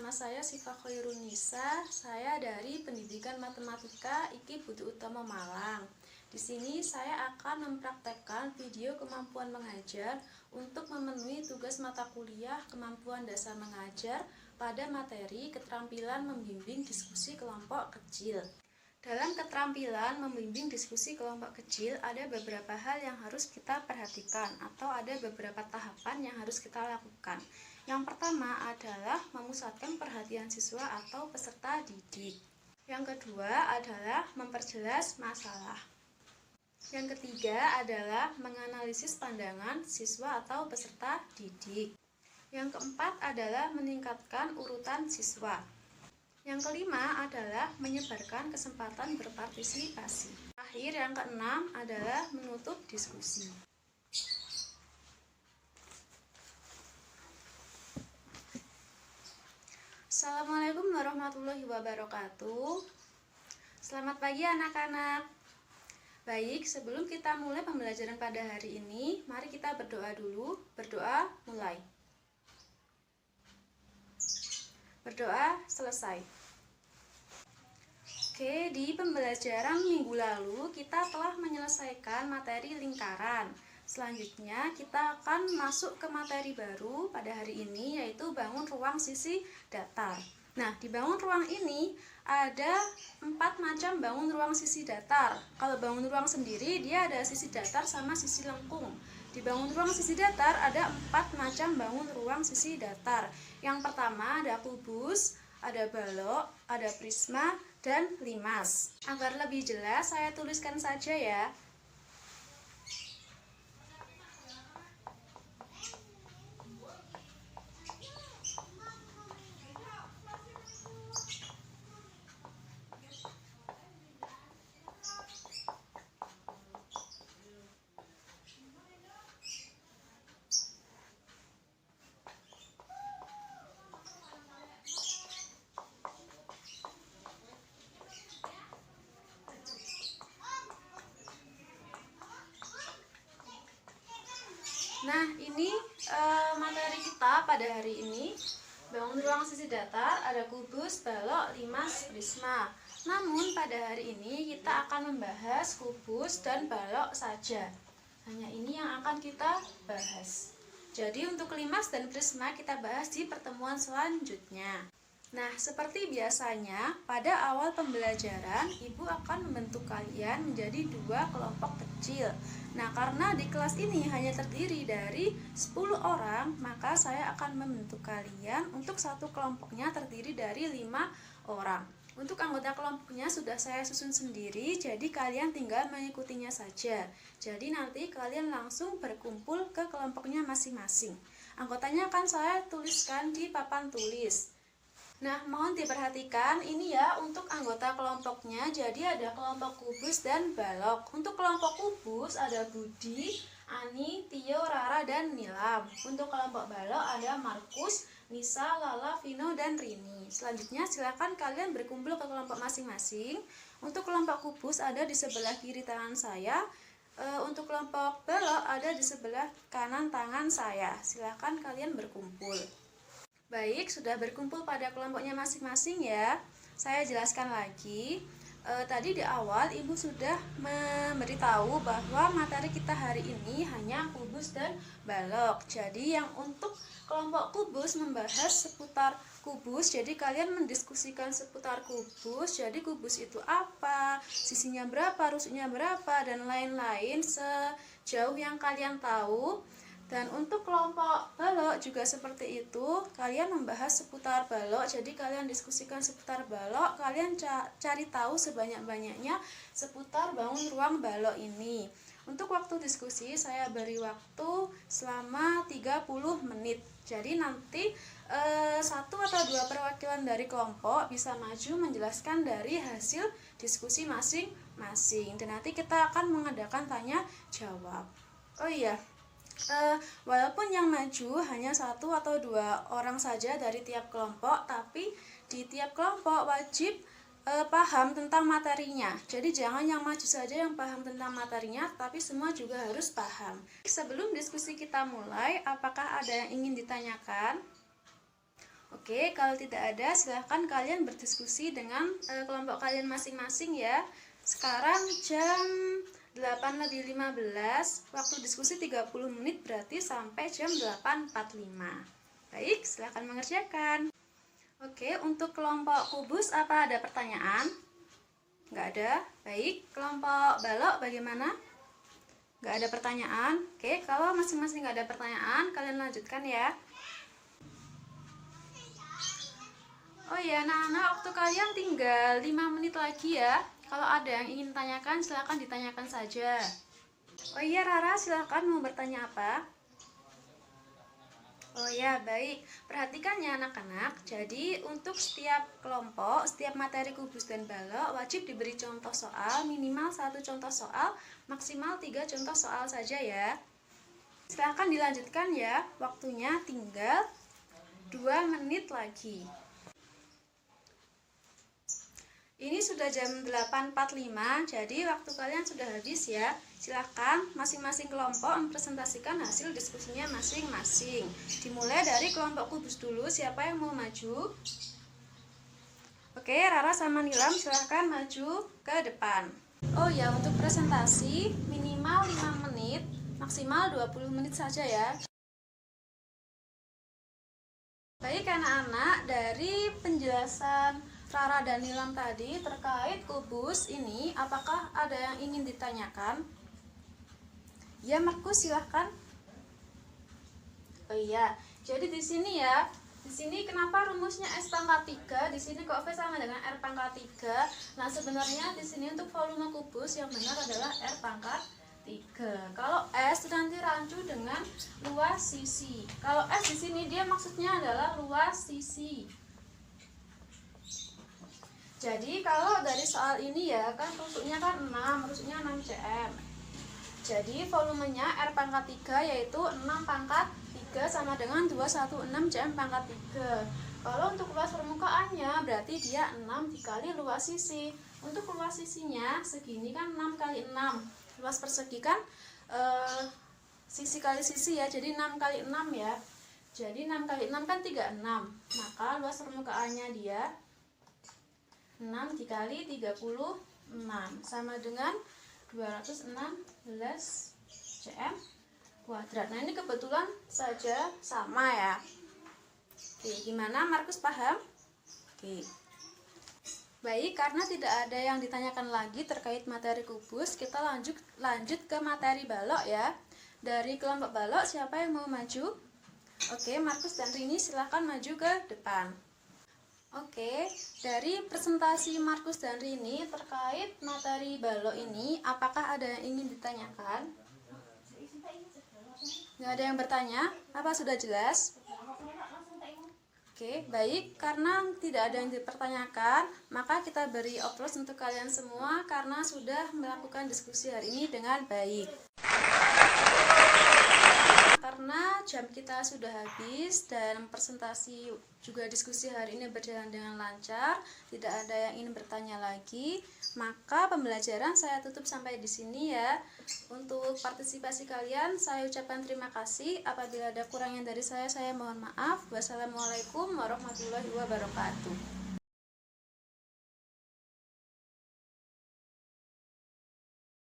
nama saya Siva Khairunisa. Saya dari Pendidikan Matematika IKI Budi Utomo Malang. Di sini saya akan mempraktekkan video kemampuan mengajar untuk memenuhi tugas mata kuliah kemampuan dasar mengajar pada materi keterampilan membimbing diskusi kelompok kecil. Dalam keterampilan membimbing diskusi kelompok kecil, ada beberapa hal yang harus kita perhatikan atau ada beberapa tahapan yang harus kita lakukan. Yang pertama adalah memusatkan perhatian siswa atau peserta didik. Yang kedua adalah memperjelas masalah. Yang ketiga adalah menganalisis pandangan siswa atau peserta didik. Yang keempat adalah meningkatkan urutan siswa. Yang kelima adalah menyebarkan kesempatan berpartisipasi. Terakhir, yang keenam adalah menutup diskusi. Assalamualaikum warahmatullahi wabarakatuh. Selamat pagi anak-anak. Baik, sebelum kita mulai pembelajaran pada hari ini, mari kita berdoa dulu. Berdoa mulai. Berdoa selesai. Oke, di pembelajaran minggu lalu kita telah menyelesaikan materi lingkaran. Selanjutnya kita akan masuk ke materi baru pada hari ini, yaitu bangun ruang sisi datar. Nah, di bangun ruang ini ada 4 macam bangun ruang sisi datar. Kalau bangun ruang sendiri, dia ada sisi datar sama sisi lengkung. Di bangun ruang sisi datar ada 4 macam bangun ruang sisi datar. Yang pertama ada kubus, ada balok, ada prisma, dan limas. Agar lebih jelas, saya tuliskan saja ya. Nah, ini materi kita pada hari ini. Bangun ruang sisi datar, ada kubus, balok, limas, prisma. Namun pada hari ini kita akan membahas kubus dan balok saja. Hanya ini yang akan kita bahas. Jadi untuk limas dan prisma kita bahas di pertemuan selanjutnya. Nah, seperti biasanya, pada awal pembelajaran, Ibu akan membentuk kalian menjadi 2 kelompok kecil. Nah, karena di kelas ini hanya terdiri dari 10 orang, maka saya akan membentuk kalian untuk satu kelompoknya terdiri dari 5 orang. Untuk anggota kelompoknya sudah saya susun sendiri, jadi kalian tinggal mengikutinya saja. Jadi nanti kalian langsung berkumpul ke kelompoknya masing-masing. Anggotanya akan saya tuliskan di papan tulis. Nah, mohon diperhatikan ini ya untuk anggota kelompoknya. Jadi ada kelompok kubus dan balok. Untuk kelompok kubus ada Budi, Ani, Tio, Rara, dan Nilam. Untuk kelompok balok ada Markus, Nisa, Lala, Vino, dan Rini. Selanjutnya silakan kalian berkumpul ke kelompok masing-masing. Untuk kelompok kubus ada di sebelah kiri tangan saya. Untuk kelompok balok ada di sebelah kanan tangan saya. Silakan kalian berkumpul. Baik, sudah berkumpul pada kelompoknya masing-masing ya. Saya jelaskan lagi. Tadi di awal Ibu sudah memberitahu bahwa materi kita hari ini hanya kubus dan balok. Jadi yang untuk kelompok kubus membahas seputar kubus. Jadi kalian mendiskusikan seputar kubus. Jadi kubus itu apa, sisinya berapa, rusuknya berapa, dan lain-lain sejauh yang kalian tahu. Dan untuk kelompok balok juga seperti itu, kalian membahas seputar balok. Jadi kalian diskusikan seputar balok, kalian cari tahu sebanyak-banyaknya seputar bangun ruang balok ini. Untuk waktu diskusi saya beri waktu selama 30 menit. Jadi nanti 1 atau 2 perwakilan dari kelompok bisa maju menjelaskan dari hasil diskusi masing-masing. Dan nanti kita akan mengadakan tanya jawab. Oh iya, walaupun yang maju hanya 1 atau 2 orang saja dari tiap kelompok, tapi di tiap kelompok wajib paham tentang materinya. Jadi jangan yang maju saja yang paham tentang materinya, tapi semua juga harus paham. Sebelum diskusi kita mulai, apakah ada yang ingin ditanyakan? Oke, kalau tidak ada silahkan kalian berdiskusi dengan kelompok kalian masing-masing ya. Sekarang jam 8:15, waktu diskusi 30 menit berarti sampai jam 8:45. Baik, silahkan mengerjakan. Oke, untuk kelompok kubus apa ada pertanyaan? Nggak ada. Baik, kelompok balok bagaimana? Nggak ada pertanyaan. Oke, kalau masing-masing nggak ada pertanyaan, kalian lanjutkan ya. Oh ya, anak-anak, waktu kalian tinggal 5 menit lagi ya. Kalau ada yang ingin tanyakan, silahkan ditanyakan saja. Oh iya, Rara, silahkan mau bertanya apa? Oh ya, baik. Perhatikan ya anak-anak. Jadi, untuk setiap kelompok, setiap materi kubus dan balok, wajib diberi contoh soal, minimal 1 contoh soal, maksimal 3 contoh soal saja ya. Silahkan dilanjutkan ya. Waktunya tinggal 2 menit lagi. Ini sudah jam 8:45, jadi waktu kalian sudah habis ya. Silahkan masing-masing kelompok mempresentasikan hasil diskusinya masing-masing. Dimulai dari kelompok kubus dulu, siapa yang mau maju? Oke, Rara sama Nilam silahkan maju ke depan. Oh ya, untuk presentasi minimal 5 menit, maksimal 20 menit saja ya. Baik anak-anak, dari penjelasan Rara dan Nilam tadi terkait kubus ini, apakah ada yang ingin ditanyakan? Ya, Markus silahkan. Oh iya, jadi di sini ya, di sini kenapa rumusnya S pangkat 3? Di sini kok V sama dengan R pangkat 3? Nah, sebenarnya di sini untuk volume kubus yang benar adalah R pangkat 3. Kalau S nanti rancu dengan luas sisi. Kalau S di sini dia maksudnya adalah luas sisi. Jadi kalau dari soal ini ya kan rusuknya kan 6, rusuknya 6 cm. Jadi volumenya R pangkat 3 yaitu 6 pangkat 3 sama dengan 216 cm pangkat 3. Kalau untuk luas permukaannya berarti dia 6 dikali luas sisi. Untuk luas sisinya segini kan 6 kali 6. Luas persegi kan sisi kali sisi ya, jadi 6 kali 6 ya. Jadi 6 kali 6 kan 36. Maka luas permukaannya dia 6 dikali 36 sama dengan 216 cm kuadrat. Nah, ini kebetulan saja sama ya. Oke, gimana Markus paham? Oke. Baik, karena tidak ada yang ditanyakan lagi terkait materi kubus, kita lanjut ke materi balok ya. Dari kelompok balok siapa yang mau maju? Oke, Markus dan Rini silahkan maju ke depan. Oke, dari presentasi Markus dan Rini terkait materi balok ini, apakah ada yang ingin ditanyakan? Nggak ada yang bertanya? Apa sudah jelas? Oke, baik. Karena tidak ada yang dipertanyakan, maka kita beri aplaus untuk kalian semua karena sudah melakukan diskusi hari ini dengan baik. Karena jam kita sudah habis dan presentasi juga diskusi hari ini berjalan dengan lancar, tidak ada yang ingin bertanya lagi, maka pembelajaran saya tutup sampai di sini ya. Untuk partisipasi kalian saya ucapkan terima kasih. Apabila ada kurangnya dari saya mohon maaf. Wassalamualaikum warahmatullahi wabarakatuh.